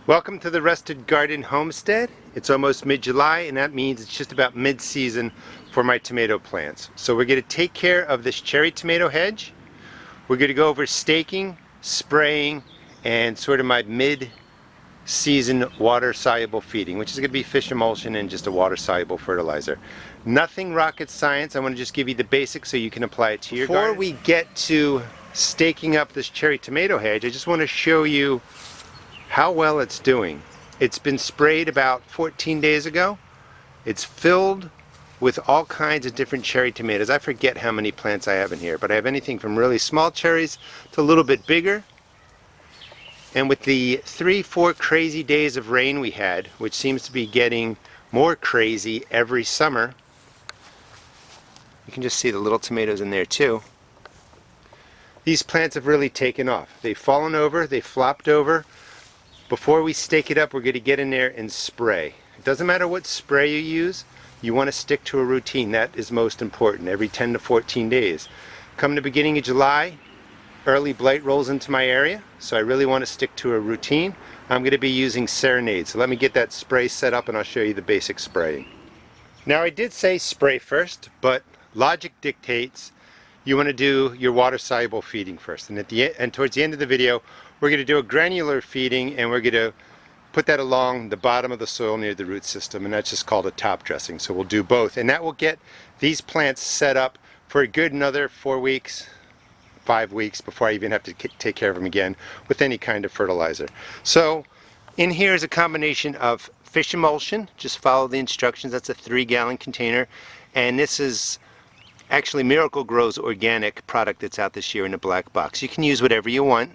Welcome to the Rested Garden Homestead. It's almost mid-July, and that means it's just about mid-season for my tomato plants. So we're going to take care of this cherry tomato hedge. We're going to go over staking, spraying, and sort of my mid-season water-soluble feeding, which is going to be fish emulsion and just a water-soluble fertilizer. Nothing rocket science. I want to just give you the basics so you can apply it to your garden. Before we get to staking up this cherry tomato hedge, I just want to show you how well it's doing. It's been sprayed about 14 days ago. It's filled with all kinds of different cherry tomatoes. I forget how many plants I have in here, but I have anything from really small cherries to a little bit bigger. And with the 3-4 crazy days of rain we had, which seems to be getting more crazy every summer, you can just see the little tomatoes in there too. These plants have really taken off. They've fallen over, they've flopped over. Before we stake it up, we're going to get in there and spray. It doesn't matter what spray you use, you want to stick to a routine. That is most important, every 10 to 14 days. Come the beginning of July, early blight rolls into my area, so I really want to stick to a routine. I'm going to be using Serenade, so let me get that spray set up and I'll show you the basic spraying. Now I did say spray first, but logic dictates you want to do your water-soluble feeding first. And towards the end of the video, we're going to do a granular feeding, and we're going to put that along the bottom of the soil near the root system, and that's just called a top dressing. So we'll do both, and that will get these plants set up for a good another 4 weeks, 5 weeks before I even have to take care of them again with any kind of fertilizer. So in here is a combination of fish emulsion. Just follow the instructions. That's a 3-gallon container, and this is actually Miracle-Gro's organic product that's out this year in a black box. You can use whatever you want.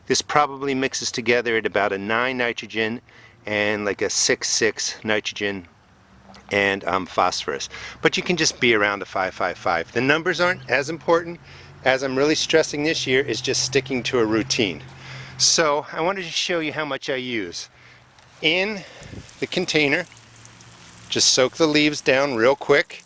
This probably mixes together at about a 9 nitrogen and like a 6,6 nitrogen and phosphorus. But you can just be around a 5,5,5. The numbers aren't as important. As I'm really stressing this year is just sticking to a routine. So I wanted to show you how much I use. In the container, just soak the leaves down real quick.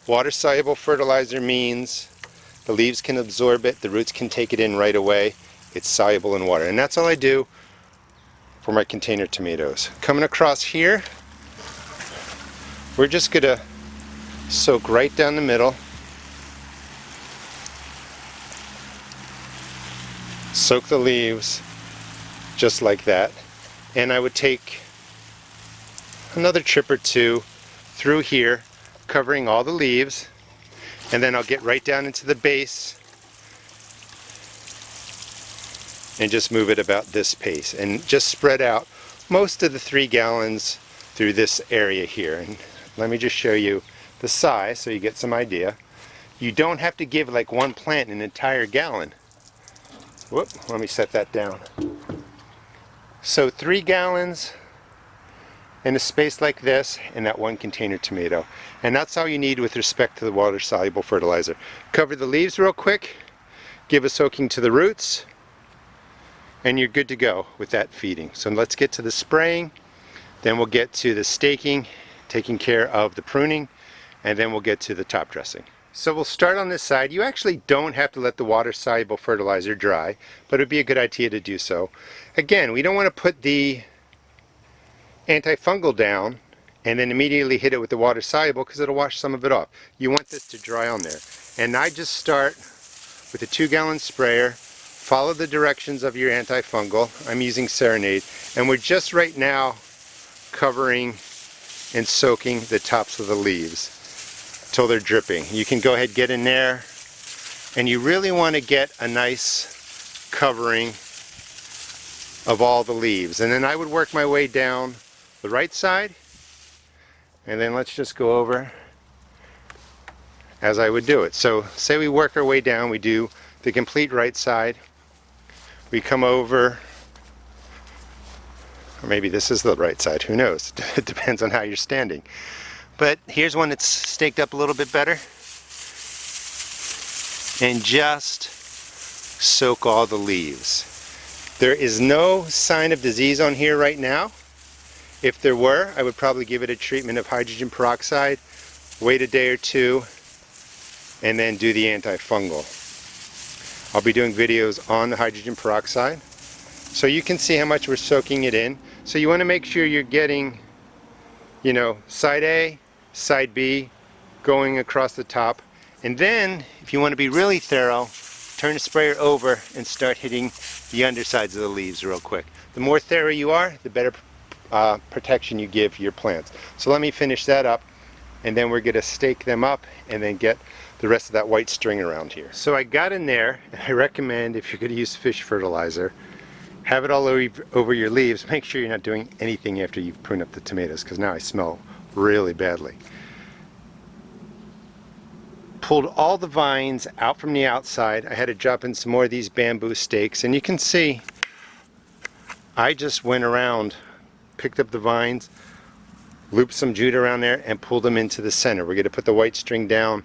Water-soluble fertilizer means the leaves can absorb it, the roots can take it in right away. It's soluble in water, and that's all I do for my container tomatoes. Coming across here, we're just gonna soak right down the middle. Soak the leaves just like that, and I would take another trip or two through here, covering all the leaves, and then I'll get right down into the base and just move it about this pace and just spread out most of the 3 gallons through this area here. And let me just show you the size so you get some idea. You don't have to give like one plant an entire gallon. Whoop, let me set that down. So 3 gallons in a space like this and that 1 container tomato. And that's all you need with respect to the water-soluble fertilizer. Cover the leaves real quick, give a soaking to the roots, and you're good to go with that feeding. So let's get to the spraying, then we'll get to the staking, taking care of the pruning, and then we'll get to the top dressing. So we'll start on this side. You actually don't have to let the water-soluble fertilizer dry, but it would be a good idea to do so. Again, we don't want to put the anti-fungal down and then immediately hit it with the water-soluble because it'll wash some of it off. You want this to dry on there. And I just start with a 2-gallon sprayer. Follow the directions of your anti-fungal. I'm using Serenade, and we're just right now covering and soaking the tops of the leaves till they're dripping. You can go ahead, get in there, and you really want to get a nice covering of all the leaves. And then I would work my way down the right side, and then let's just go over as I would do it. So say we work our way down, we do the complete right side. We come over, or maybe this is the right side, who knows? It depends on how you're standing. But here's one that's staked up a little bit better. And just soak all the leaves. There is no sign of disease on here right now. If there were, I would probably give it a treatment of hydrogen peroxide, wait a day or two, and then do the anti-fungal. I'll be doing videos on the hydrogen peroxide, So you can see how much we're soaking it in. So you want to make sure you're getting, you know, side A, side B, going across the top. And then, if you want to be really thorough, turn the sprayer over and start hitting the undersides of the leaves real quick. The more thorough you are, the better protection you give your plants. So let me finish that up, and then we're going to stake them up and then get the rest of that white string around here. So I got in there, and I recommend, if you're going to use fish fertilizer, have it all over your leaves. Make sure you're not doing anything after you've pruned up the tomatoes, because now I smell really badly. Pulled all the vines out from the outside. I had to drop in some more of these bamboo stakes, and you can see I just went around, picked up the vines, looped some jute around there, and pulled them into the center. We're going to put the white string down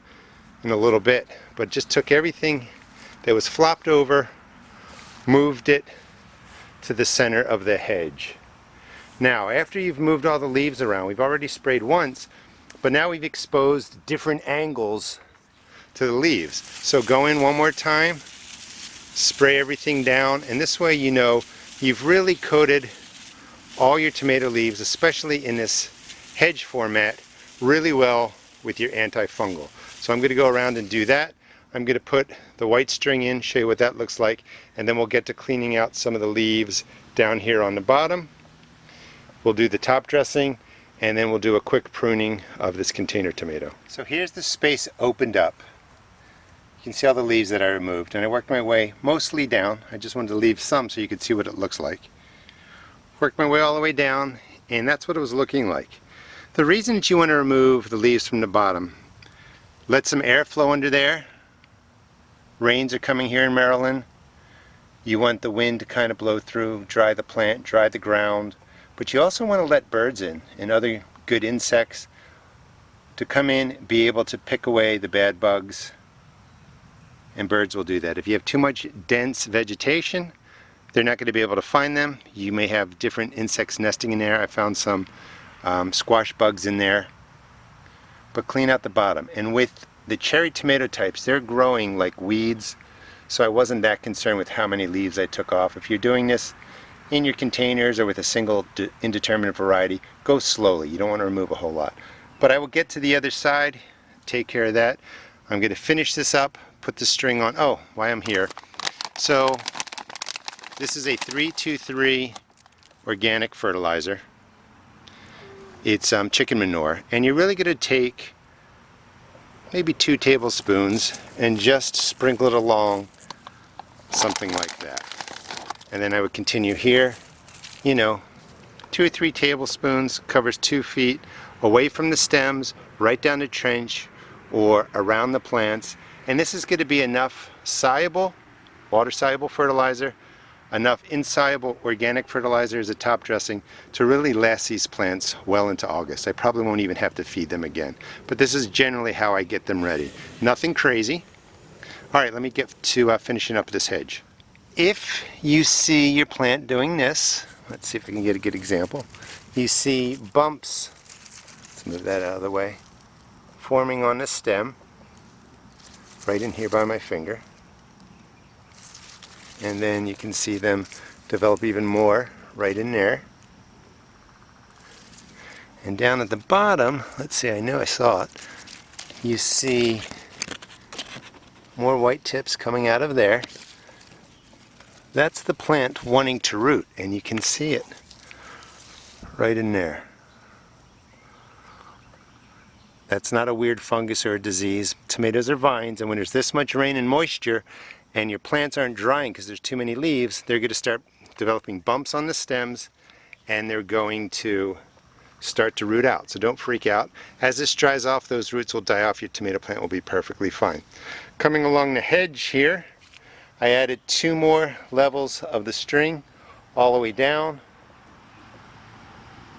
in a little bit, but just took everything that was flopped over, moved it to the center of the hedge. Now, after you've moved all the leaves around, we've already sprayed once, but now we've exposed different angles to the leaves. So go in one more time, spray everything down, and this way you know you've really coated all your tomato leaves, especially in this hedge format, really well with your anti-fungal. So I'm going to go around and do that. I'm going to put the white string in, show you what that looks like, and then we'll get to cleaning out some of the leaves down here on the bottom. We'll do the top dressing, and then we'll do a quick pruning of this container tomato. So here's the space opened up. You can see all the leaves that I removed, and I worked my way mostly down. I just wanted to leave some so you could see what it looks like. Worked my way all the way down, and that's what it was looking like. The reason that you want to remove the leaves from the bottom, let some air flow under there. Rains are coming here in Maryland. You want the wind to kind of blow through, dry the plant, dry the ground, but you also want to let birds in and other good insects to come in, be able to pick away the bad bugs, and birds will do that. If you have too much dense vegetation, they're not going to be able to find them. You may have different insects nesting in there. I found some squash bugs in there. But clean out the bottom. And with the cherry tomato types, they're growing like weeds, so I wasn't that concerned with how many leaves I took off. If you're doing this in your containers or with a single indeterminate variety, go slowly. You don't want to remove a whole lot. But I will get to the other side, take care of that. I'm going to finish this up, put the string on. Oh, why I'm here. So this is a 323 organic fertilizer. It's chicken manure, and you're really going to take maybe 2 tablespoons and just sprinkle it along, something like that. And then I would continue here, you know, 2 or 3 tablespoons, covers 2 feet away from the stems, right down the trench or around the plants. And this is going to be enough soluble, water-soluble fertilizer, enough insoluble organic fertilizer as a top dressing to really last these plants well into August. I probably won't even have to feed them again. But this is generally how I get them ready. Nothing crazy. Alright, let me get to finishing up this hedge. If you see your plant doing this, let's see if I can get a good example. You see bumps, let's move that out of the way, forming on the stem, right in here by my finger. And then you can see them develop even more right in there. And down at the bottom, let's see, I know I saw it, you see more white tips coming out of there. That's the plant wanting to root, and you can see it right in there. That's not a weird fungus or a disease. Tomatoes are vines, and when there's this much rain and moisture and your plants aren't drying because there's too many leaves, they're going to start developing bumps on the stems, and they're going to start to root out. So don't freak out. As this dries off, those roots will die off. Your tomato plant will be perfectly fine. Coming along the hedge here, I added 2 more levels of the string all the way down,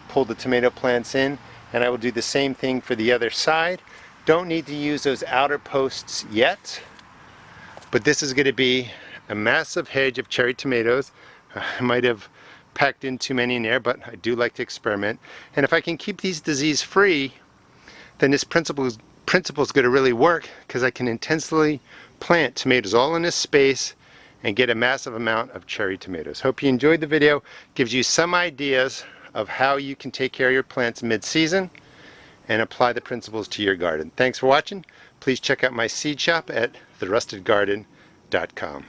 pulled the tomato plants in, and I will do the same thing for the other side. Don't need to use those outer posts yet, but this is going to be a massive hedge of cherry tomatoes. I might have packed in too many in there, but I do like to experiment. And if I can keep these disease free, then this principle is going to really work, because I can intensely plant tomatoes all in this space and get a massive amount of cherry tomatoes. Hope you enjoyed the video. Gives you some ideas of how you can take care of your plants mid-season and apply the principles to your garden. Thanks for watching. Please check out my seed shop at therustedgarden.com.